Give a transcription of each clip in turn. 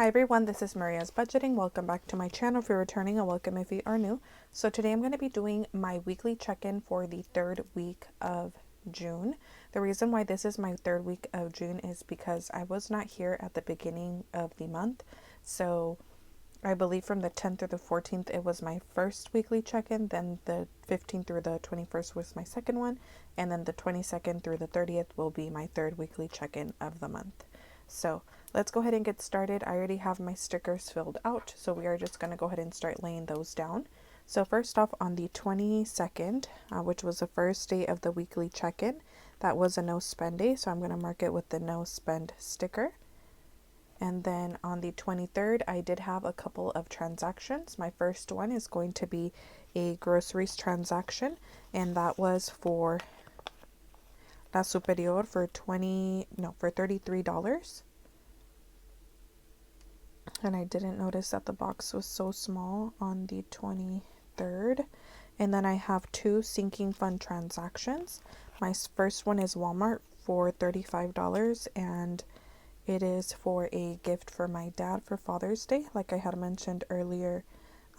Hi everyone, this is Maria's Budgeting. Welcome back to my channel. If you're returning, and welcome if you are new. So today I'm going to be doing my weekly check-in for the third week of June. The reason why this is my third week of June is because I was not here at the beginning of the month. So I believe from the 10th through the 14th it was my first weekly check-in, then the 15th through the 21st was my second one, and then the 22nd through the 30th will be my third weekly check-in of the month. So let's go ahead and get started. I already have my stickers filled out, so we are just going to go ahead and start laying those down. So first off, on the 22nd, which was the first day of the weekly check-in, that was a no spend day, so I'm going to mark it with the no spend sticker. And then on the 23rd, I did have a couple of transactions. My first one is going to be a groceries transaction, and that was for La Superior for $33. And I didn't notice that the box was so small on the 23rd. And then I have two sinking fund transactions. My first one is Walmart for $35, and it is for a gift for my dad for Father's Day. Like I had mentioned earlier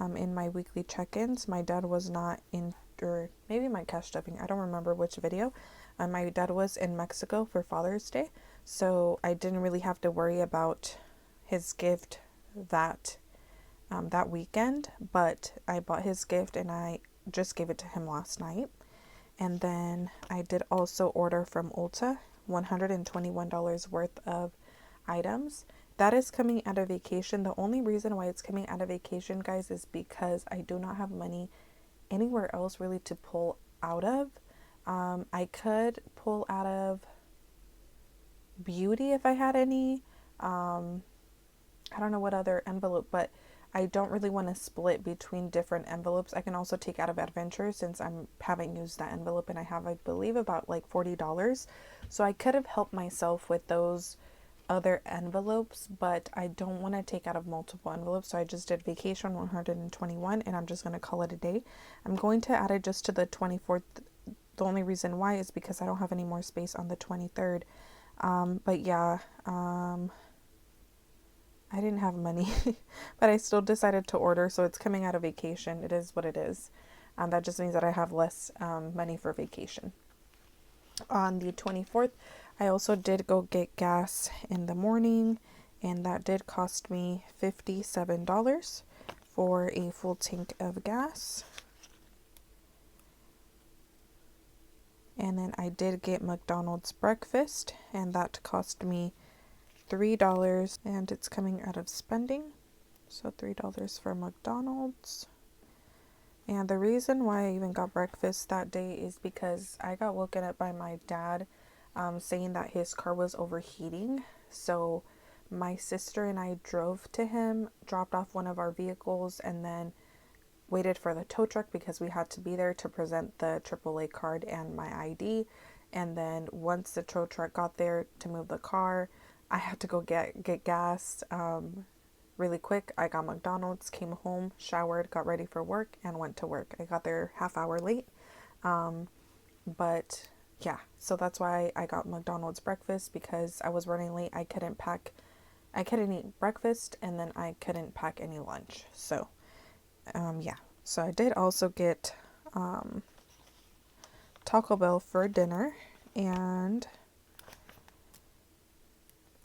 in my weekly check-ins, my dad was not in, or maybe my cash stuffing, I don't remember which video. My dad was in Mexico for Father's Day, so I didn't really have to worry about his gift that weekend, but I bought his gift and I just gave it to him last night. And then I did also order from Ulta $121 worth of items. That is coming out of vacation. The only reason why it's coming out of vacation, guys, is because I do not have money anywhere else really to pull out of. I could pull out of beauty if I had any. I don't know what other envelope, but I don't really want to split between different envelopes. I can also take out of adventure since I haven't used that envelope, and I have, I believe, about like $40. So I could have helped myself with those other envelopes, but I don't want to take out of multiple envelopes. So I just did vacation 121, and I'm just going to call it a day. I'm going to add it just to the 24th. The only reason why is because I don't have any more space on the 23rd. But yeah, I didn't have money, but I still decided to order. So it's coming out of vacation. It is what it is. That just means that I have less money for vacation. On the 24th, I also did go get gas in the morning, and that did cost me $57 for a full tank of gas. And then I did get McDonald's breakfast, and that cost me $3, and it's coming out of spending. So $3 for McDonald's. And the reason why I even got breakfast that day is because I got woken up by my dad saying that his car was overheating. So my sister and I drove to him, dropped off one of our vehicles, and then waited for the tow truck because we had to be there to present the AAA card and my ID. And then once the tow truck got there to move the car, I had to go get gas really quick. I got McDonald's, came home, showered, got ready for work, and went to work. I got there half hour late. But yeah, so that's why I got McDonald's breakfast, because I was running late. I couldn't eat breakfast, and then I couldn't pack any lunch. So yeah, so I did also get Taco Bell for dinner, and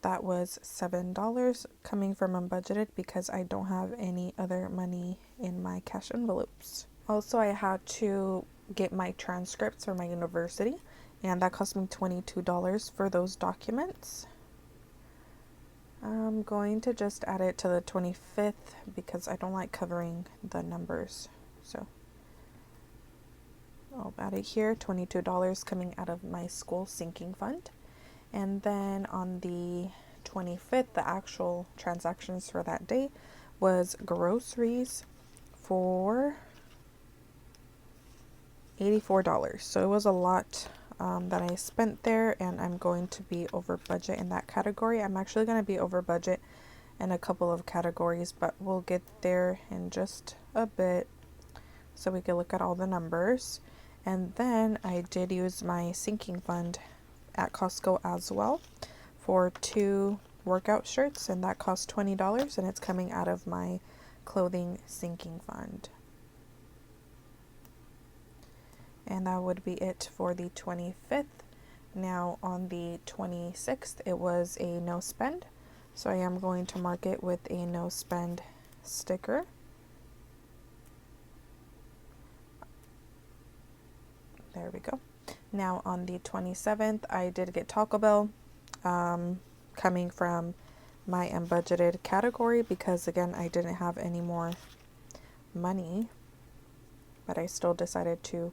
that was $7 coming from unbudgeted because I don't have any other money in my cash envelopes. Also, I had to get my transcripts for my university, and that cost me $22 for those documents. I'm going to just add it to the 25th because I don't like covering the numbers. So I'll add it here, $22 coming out of my school sinking fund. And then on the 25th, the actual transactions for that day was groceries for $84. So it was a lot that I spent there, and I'm going to be over budget in that category. I'm actually going to be over budget in a couple of categories, but we'll get there in just a bit so we can look at all the numbers. And then I did use my sinking fund at Costco as well for two workout shirts, and that cost $20, and it's coming out of my clothing sinking fund. And that would be it for the 25th. Now on the 26th, it was a no spend. So I am going to mark it with a no spend sticker. There we go. Now on the 27th, I did get Taco Bell, coming from my unbudgeted category because again, I didn't have any more money, but I still decided to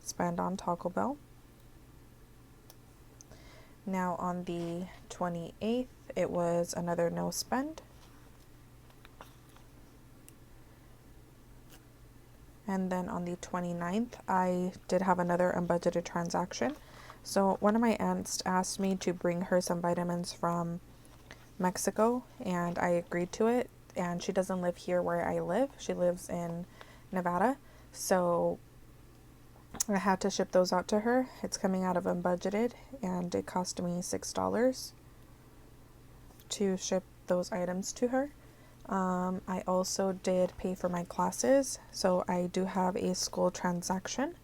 spend on Taco Bell. Now on the 28th, it was another no spend. And then on the 29th, I did have another unbudgeted transaction. So one of my aunts asked me to bring her some vitamins from Mexico, and I agreed to it. And she doesn't live here where I live. She lives in Nevada. So I had to ship those out to her. It's coming out of unbudgeted, and it cost me $6 to ship those items to her. I also did pay for my classes, so I do have a school transaction,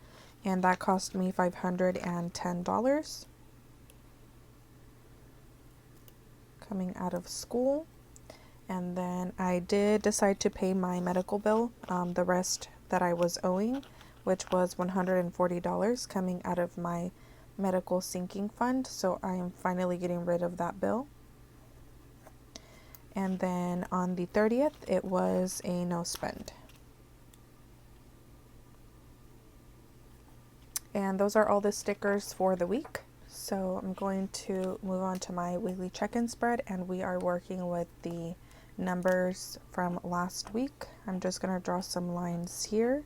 and that cost me $510 coming out of school. And then I did decide to pay my medical bill, the rest that I was owing, which was $140 coming out of my medical sinking fund. So I am finally getting rid of that bill. And then on the 30th, it was a no spend. And those are all the stickers for the week. So I'm going to move on to my weekly check-in spread, and we are working with the numbers from last week. I'm just going to draw some lines here.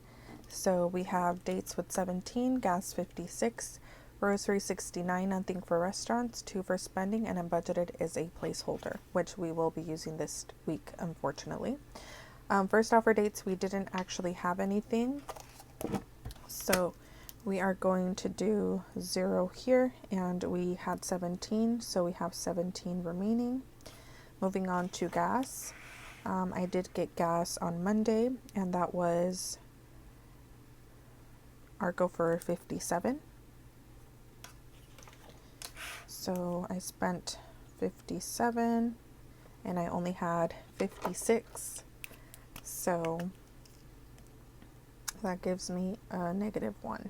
So we have dates with 17, gas 56, grocery 69, nothing for restaurants, 2 for spending, and unbudgeted is a placeholder, which we will be using this week, unfortunately. First offer dates, we didn't actually have anything. So we are going to do 0 here, and we had 17, so we have 17 remaining. Moving on to gas. I did get gas on Monday, and that was Argo for 57. So I spent 57 and I only had 56. So that gives me a -1.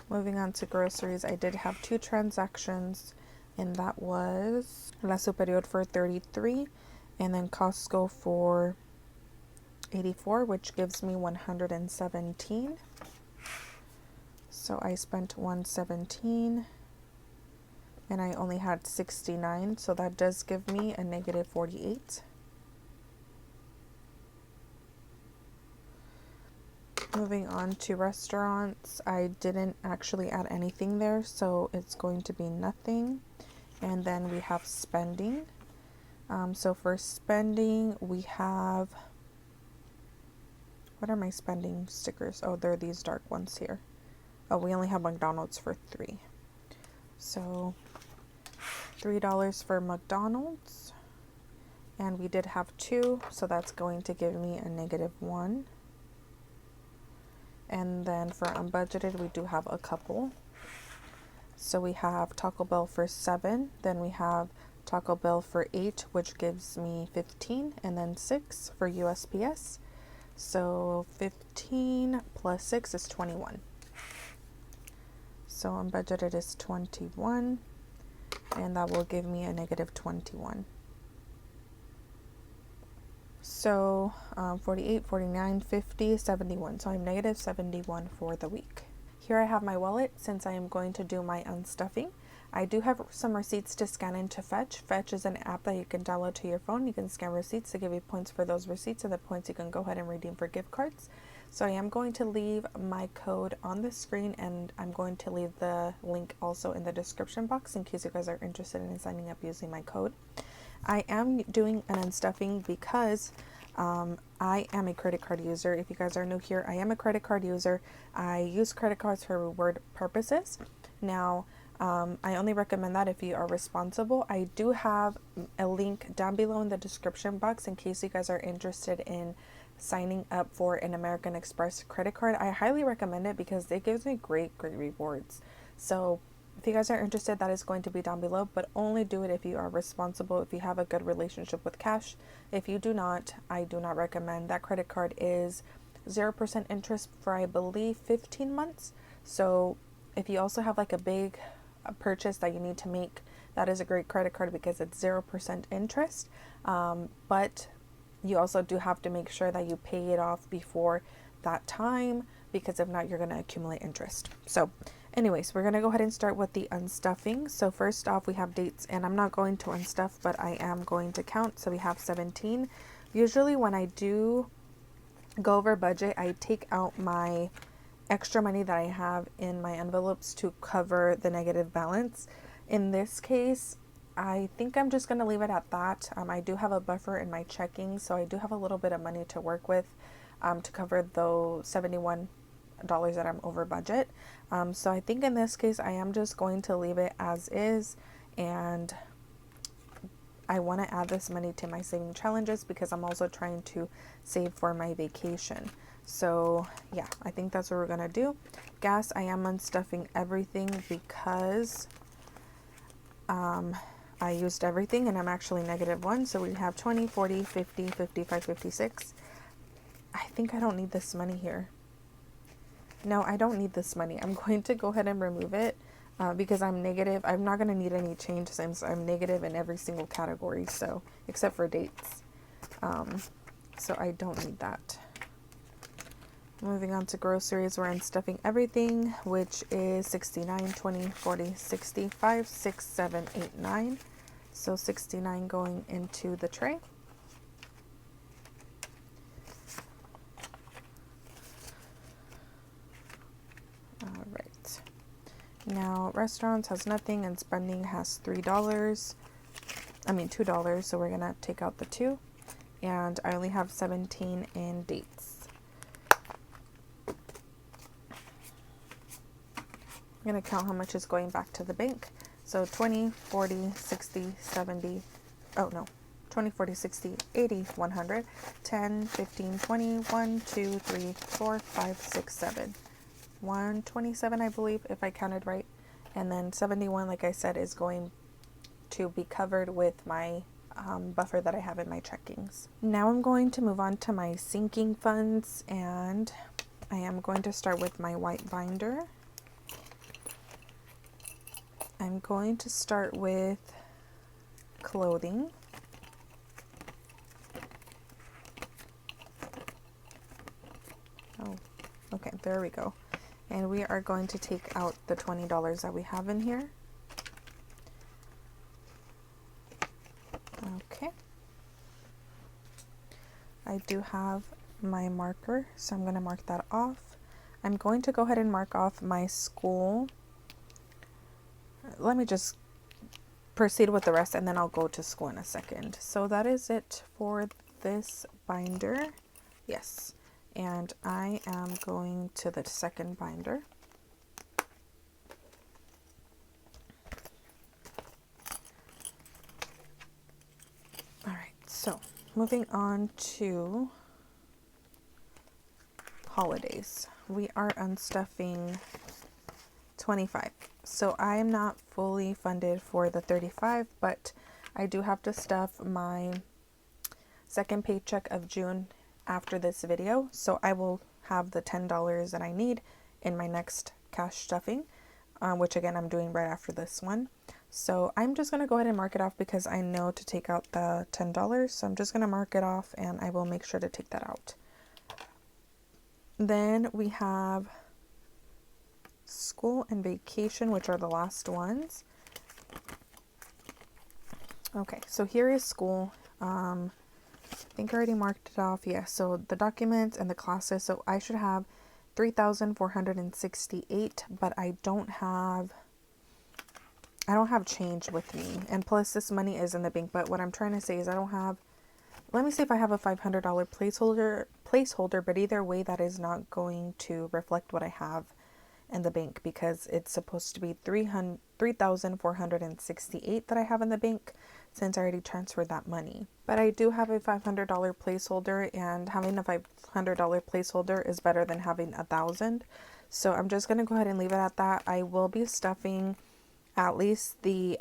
Moving on to groceries, I did have 2 transactions, and that was La Superior for 33 and then Costco for 84, which gives me 117. So I spent 117 and I only had 69, so that does give me a -48. Moving on to restaurants, I didn't actually add anything there, so it's going to be nothing. And then we have spending. So for spending, we have, what are my spending stickers? Oh, they're these dark ones here. Oh, we only have McDonald's for 3. So $3 for McDonald's, and we did have 2, so that's going to give me a -1. And then for unbudgeted, we do have a couple. So we have Taco Bell for 7, then we have Taco Bell for 8, which gives me 15, and then 6 for USPS. So 15 plus 6 is 21. So unbudgeted is 21, and that will give me a -21. So 48, 49, 50, 71. So I'm -71 for the week. Here I have my wallet since I am going to do my unstuffing. I do have some receipts to scan into Fetch. Fetch is an app that you can download to your phone. You can scan receipts to give you points for those receipts, and the points you can go ahead and redeem for gift cards. So I am going to leave my code on the screen, and I'm going to leave the link also in the description box in case you guys are interested in signing up using my code. I am doing an unstuffing because I am a credit card user. If you guys are new here, I am a credit card user. I use credit cards for reward purposes. Now, I only recommend that if you are responsible. I do have a link down below in the description box in case you guys are interested in signing up for an American Express credit card. I highly recommend it because it gives me great rewards. So if you guys are interested, that is going to be down below, but only do it if you are responsible, if you have a good relationship with cash. If you do not, I do not recommend. That credit card is 0% interest for, I believe, 15 months. So if you also have like a big purchase that you need to make, that is a great credit card because it's 0% interest. But you also do have to make sure that you pay it off before that time, because if not, you're going to accumulate interest. So anyways, we're going to go ahead and start with the unstuffing. So first off, we have dates, and I'm not going to unstuff, but I am going to count. So we have 17. Usually when I do go over budget, I take out my extra money that I have in my envelopes to cover the negative balance. In this case, I think I'm just going to leave it at that. I do have a buffer in my checking, so I do have a little bit of money to work with to cover those $71 that I'm over budget. So I think in this case, I am just going to leave it as is, and I want to add this money to my saving challenges because I'm also trying to save for my vacation. So yeah, I think that's what we're going to do. Gas, I am unstuffing everything because I used everything and I'm actually -1. So we have 20, 40, 50, 55, 56. I think I don't need this money here. No, I don't need this money. I'm going to go ahead and remove it because I'm negative. I'm not going to need any change since I'm negative in every single category, so except for dates. So I don't need that. Moving on to groceries, we're unstuffing everything, which is 69, 20, 40, 60, 5, 6, 7, 8, 9. So 69 going into the tray. All right. Now restaurants has nothing and spending has $2, so we're gonna take out the 2, and I only have 17 in dates. I'm going to count how much is going back to the bank. So 20, 40, 60, 70, 20, 40, 60, 80, 100, 10, 15, 20, 1, 2, 3, 4, 5, 6, 7. 127, I believe, if I counted right. And then 71, like I said, is going to be covered with my buffer that I have in my checkings. Now I'm going to move on to my sinking funds, and I am going to start with my white binder. I'm going to start with clothing. Oh, okay, there we go. And we are going to take out the $20 that we have in here. Okay. I do have my marker, so I'm going to mark that off. I'm going to go ahead and mark off my school. Let me just proceed with the rest and then I'll go to school in a second. So that is it for this binder. Yes. And I am going to the second binder. All right, so moving on to holidays. We are unstuffing 25. So I am not fully funded for the 35, but I do have to stuff my second paycheck of June after this video. So I will have the $10 that I need in my next cash stuffing, which again, I'm doing right after this one. So I'm just going to go ahead and mark it off because I know to take out the $10. So I'm just going to mark it off and I will make sure to take that out. Then we have school and vacation, which are the last ones. Okay, so here is school. I think I already marked it off. Yeah, so the documents and the classes. So I should have 3,468, but I don't have change with me. And plus this money is in the bank, but what I'm trying to say is I don't have, let me see if I have a $500 placeholder, but either way that is not going to reflect what I have in the bank because it's supposed to be 3,468 that I have in the bank since I already transferred that money. But I do have a $500 placeholder, and having a $500 placeholder is better than having $1,000. So I'm just going to go ahead and leave it at that. I will be stuffing at least the,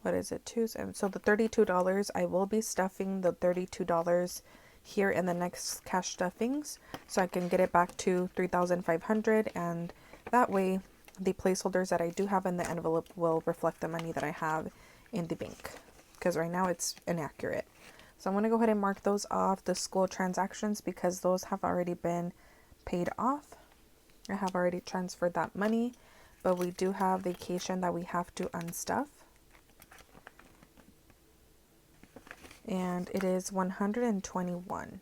what is it, so the $32, I will be stuffing the $32 here in the next cash stuffings so I can get it back to 3,500, and that way the placeholders that I do have in the envelope will reflect the money that I have in the bank, because right now it's inaccurate. So I'm going to go ahead and mark those off, the school transactions, because those have already been paid off. I have already transferred that money, but we do have vacation that we have to unstuff. And it is 121.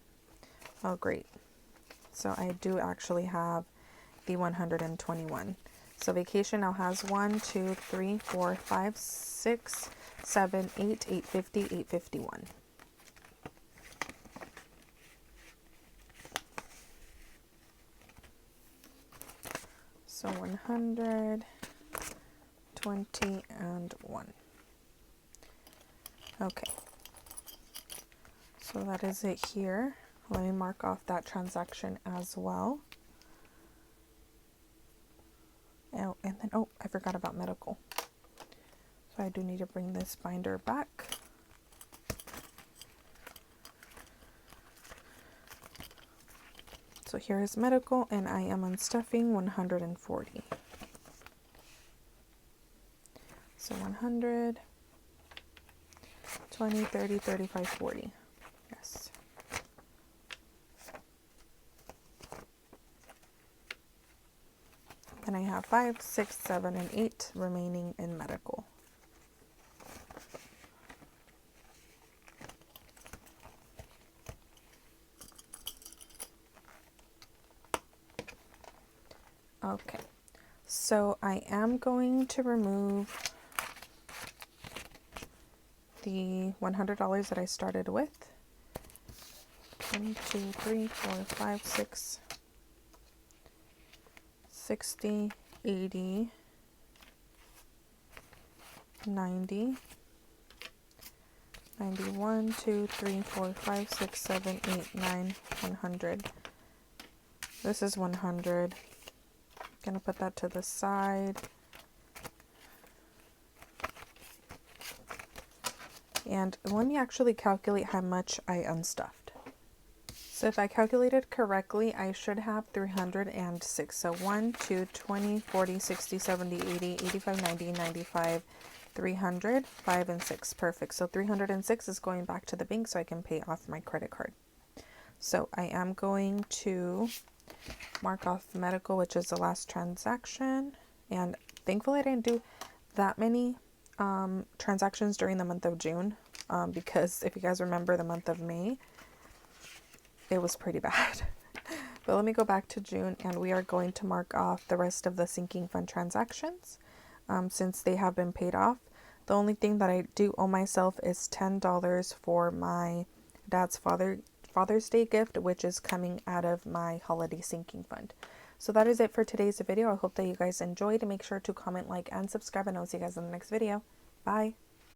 Oh, great. So I do actually have the 121. So vacation now has 1, 2, 3, 4, 5, 6, 7, 8, 850, 851. So 120 and 1. Okay. So that is it here. Let me mark off that transaction as well. Oh, and then, oh, I forgot about medical. So I do need to bring this binder back. So here is medical, and I am unstuffing 140. So 100, 20, 30, 35, 40. Yes. And I have 5, 6, 7, and 8 remaining in medical. Okay, so I am going to remove the $100 that I started with. 1, 2, 3, 4, 5, 6, 60, 80, 90, 91, 2, 3, 4, 5, 6, 7, 8, 9, 100. This is 100. Gonna put that to the side. And let me actually calculate how much I unstuffed. So if I calculated correctly, I should have 306. So 1, 2, 20, 40, 60, 70, 80, 85, 90, 95, 300, 5, and 6. Perfect. So 306 is going back to the bank so I can pay off my credit card. So I am going to mark off medical, which is the last transaction. And thankfully I didn't do that many transactions during the month of June, because if you guys remember the month of May, it was pretty bad. But let me go back to June, and we are going to mark off the rest of the sinking fund transactions since they have been paid off. The only thing that I do owe myself is $10 for my dad's Father's Day gift, which is coming out of my holiday sinking fund. So that is it for today's video. I hope that you guys enjoyed. Make sure to comment, like, and subscribe, and I'll see you guys in the next video. Bye.